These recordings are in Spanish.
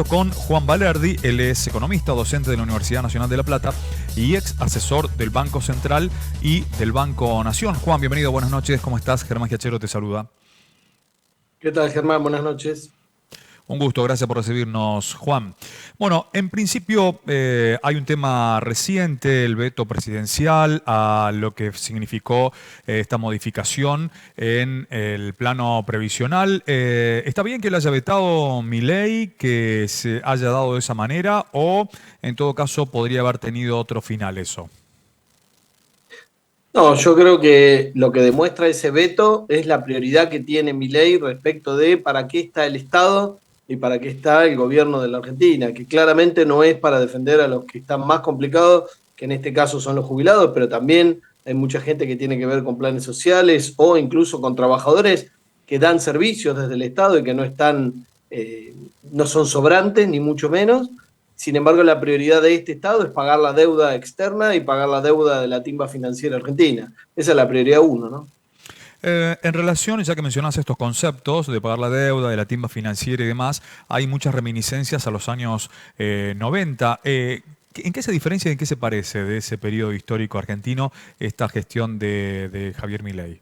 Con Juan Valerdi, él es economista, docente de la Universidad Nacional de La Plata y ex asesor del Banco Central y del Banco Nación. Juan, bienvenido, buenas noches, ¿cómo estás? Germán Giachero te saluda. ¿Qué tal, Germán? Buenas noches. Un gusto, gracias por recibirnos, Juan. Bueno, en principio hay un tema reciente, el veto presidencial a lo que significó esta modificación en el plano previsional. ¿Está bien que le haya vetado Milei, que se haya dado de esa manera, o en todo caso podría haber tenido otro final eso? No, yo creo que lo que demuestra ese veto es la prioridad que tiene Milei respecto de para qué está el Estado y para qué está el gobierno de la Argentina, que claramente no es para defender a los que están más complicados, que en este caso son los jubilados, pero también hay mucha gente que tiene que ver con planes sociales o incluso con trabajadores que dan servicios desde el Estado y que no están, no son sobrantes, ni mucho menos. Sin embargo, la prioridad de este Estado es pagar la deuda externa y pagar la deuda de la timba financiera argentina. Esa es la prioridad uno, ¿no? En relación, ya que mencionas estos conceptos de pagar la deuda, de la timba financiera y demás, hay muchas reminiscencias a los años 90. ¿En qué se diferencia y en qué se parece de ese periodo histórico argentino esta gestión de Javier Milei?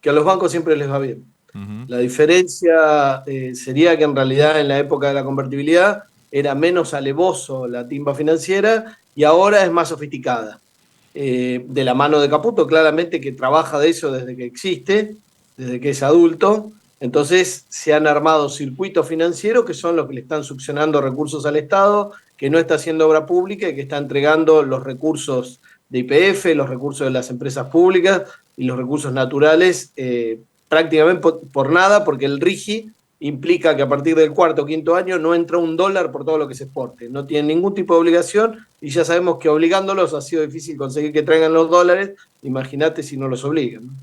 Que a los bancos siempre les va bien. Ujú. La diferencia sería que en realidad en la época de la convertibilidad era menos alevoso la timba financiera y ahora es más sofisticada. De la mano de Caputo, claramente que trabaja de eso desde que existe, desde que es adulto. Entonces se han armado circuitos financieros que son los que le están succionando recursos al Estado, que no está haciendo obra pública y que está entregando los recursos de YPF, los recursos de las empresas públicas y los recursos naturales prácticamente por nada, porque el RIGI implica que a partir del cuarto o quinto año no entra un dólar por todo lo que se exporte. No tienen ningún tipo de obligación y ya sabemos que obligándolos ha sido difícil conseguir que traigan los dólares. Imagínate si no los obligan, ¿no?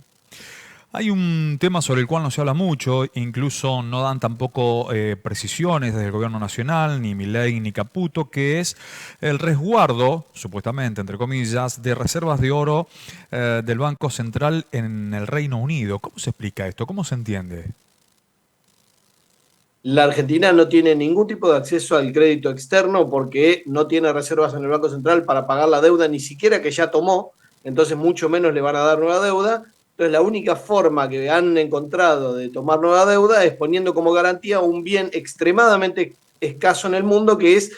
Hay un tema sobre el cual no se habla mucho, incluso no dan tampoco precisiones desde el gobierno nacional, ni Milei ni Caputo, que es el resguardo, supuestamente, entre comillas, de reservas de oro del Banco Central en el Reino Unido. ¿Cómo se explica esto? ¿Cómo se entiende? La Argentina no tiene ningún tipo de acceso al crédito externo porque no tiene reservas en el Banco Central para pagar la deuda, ni siquiera que ya tomó, entonces mucho menos le van a dar nueva deuda. Entonces la única forma que han encontrado de tomar nueva deuda es poniendo como garantía un bien extremadamente escaso en el mundo que es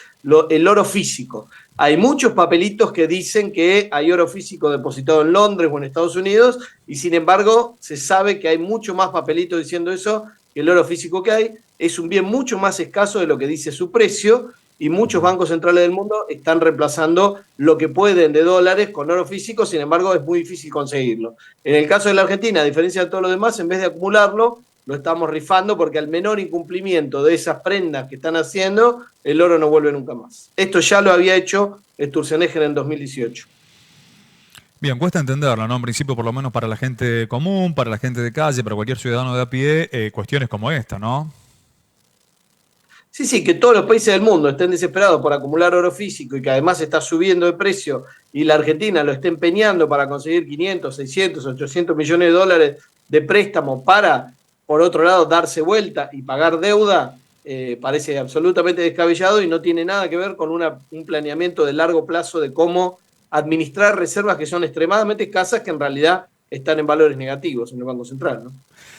el oro físico. Hay muchos papelitos que dicen que hay oro físico depositado en Londres o en Estados Unidos y sin embargo se sabe que hay mucho más papelitos diciendo eso que el oro físico que hay. Es un bien mucho más escaso de lo que dice su precio y muchos Ujú. bancos centrales del mundo están reemplazando lo que pueden de dólares con oro físico, sin embargo es muy difícil conseguirlo. En el caso de la Argentina, a diferencia de todos los demás, en vez de acumularlo, lo estamos rifando porque al menor incumplimiento de esas prendas que están haciendo, el oro no vuelve nunca más. Esto ya lo había hecho Sturzenegger en 2018. Bien, cuesta entenderlo, ¿no? En principio, por lo menos para la gente común, para la gente de calle, para cualquier ciudadano de a pie, cuestiones como esta, ¿no? Sí, sí, que todos los países del mundo estén desesperados por acumular oro físico y que además está subiendo de precio y la Argentina lo esté empeñando para conseguir 500, 600, 800 millones de dólares de préstamo para, por otro lado, darse vuelta y pagar deuda, parece absolutamente descabellado y no tiene nada que ver con un planeamiento de largo plazo de cómo administrar reservas que son extremadamente escasas, que en realidad están en valores negativos en el Banco Central, ¿no?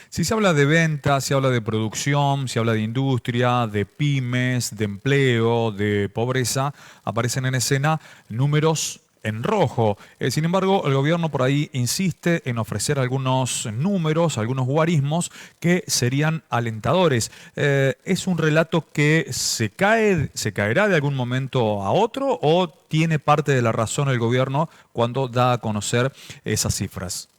Si se habla de ventas, se habla de producción, se habla de industria, de pymes, de empleo, de pobreza, aparecen en escena números en rojo. Sin embargo, el gobierno por ahí insiste en ofrecer algunos números, algunos guarismos que serían alentadores. ¿Es un relato que se caerá de algún momento a otro o tiene parte de la razón el gobierno cuando da a conocer esas cifras?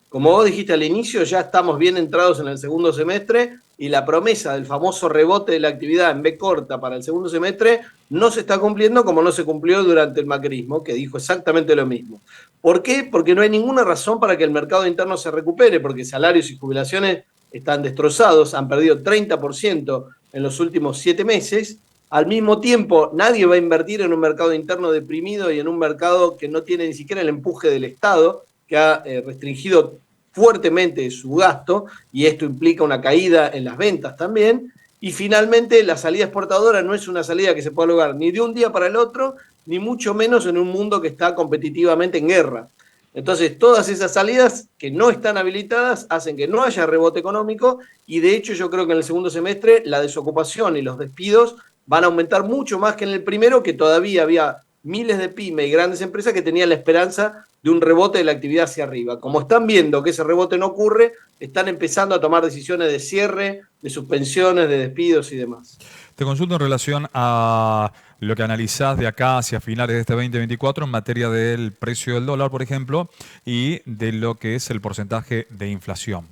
Como vos dijiste al inicio, ya estamos bien entrados en el segundo semestre y la promesa del famoso rebote de la actividad en B corta para el segundo semestre no se está cumpliendo como no se cumplió durante el macrismo, que dijo exactamente lo mismo. ¿Por qué? Porque no hay ninguna razón para que el mercado interno se recupere, porque salarios y jubilaciones están destrozados, han perdido 30% en los últimos 7 meses. Al mismo tiempo, nadie va a invertir en un mercado interno deprimido y en un mercado que no tiene ni siquiera el empuje del Estado, que ha restringido fuertemente su gasto y esto implica una caída en las ventas también. Y finalmente la salida exportadora no es una salida que se pueda lograr ni de un día para el otro, ni mucho menos en un mundo que está competitivamente en guerra. Entonces, todas esas salidas que no están habilitadas hacen que no haya rebote económico y de hecho yo creo que en el segundo semestre la desocupación y los despidos van a aumentar mucho más que en el primero, que todavía había miles de pymes y grandes empresas que tenían la esperanza de un rebote de la actividad hacia arriba. Como están viendo que ese rebote no ocurre, están empezando a tomar decisiones de cierre, de suspensiones, de despidos y demás. Te consulto en relación a lo que analizás de acá hacia finales de este 2024 en materia del precio del dólar, por ejemplo, y de lo que es el porcentaje de inflación.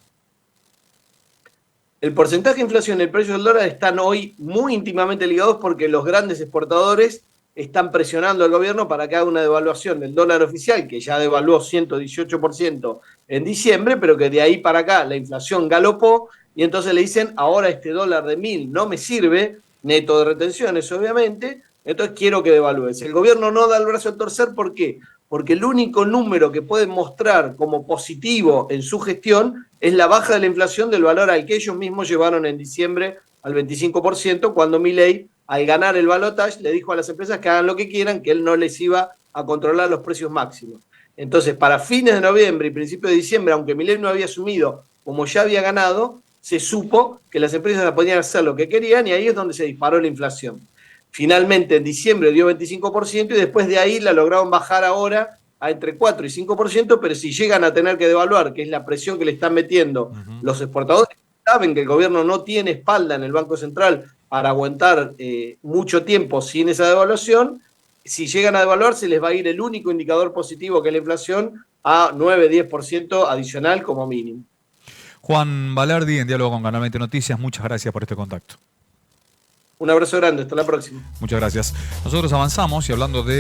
El porcentaje de inflación y el precio del dólar están hoy muy íntimamente ligados porque los grandes exportadores están presionando al gobierno para que haga una devaluación del dólar oficial, que ya devaluó 118% en diciembre, pero que de ahí para acá la inflación galopó y entonces le dicen, ahora este dólar de 1.000 no me sirve, neto de retenciones obviamente, entonces quiero que devalúes. El gobierno no da el brazo a torcer, ¿por qué? Porque el único número que pueden mostrar como positivo en su gestión es la baja de la inflación del valor al que ellos mismos llevaron en diciembre al 25%, cuando Milei, al ganar el balotaje, le dijo a las empresas que hagan lo que quieran, que él no les iba a controlar los precios máximos. Entonces, para fines de noviembre y principios de diciembre, aunque Milei no había asumido, como ya había ganado, se supo que las empresas podían hacer lo que querían y ahí es donde se disparó la inflación. Finalmente, en diciembre dio 25% y después de ahí la lograron bajar ahora a entre 4 y 5%, pero si llegan a tener que devaluar, que es la presión que le están metiendo los exportadores, saben que el gobierno no tiene espalda en el Banco Central para aguantar mucho tiempo sin esa devaluación. Si llegan a devaluar, se les va a ir el único indicador positivo, que es la inflación, a 9-10% adicional como mínimo. Juan Balerdi, en diálogo con Canal 20 Noticias, muchas gracias por este contacto. Un abrazo grande, hasta la próxima. Muchas gracias. Nosotros avanzamos y hablando de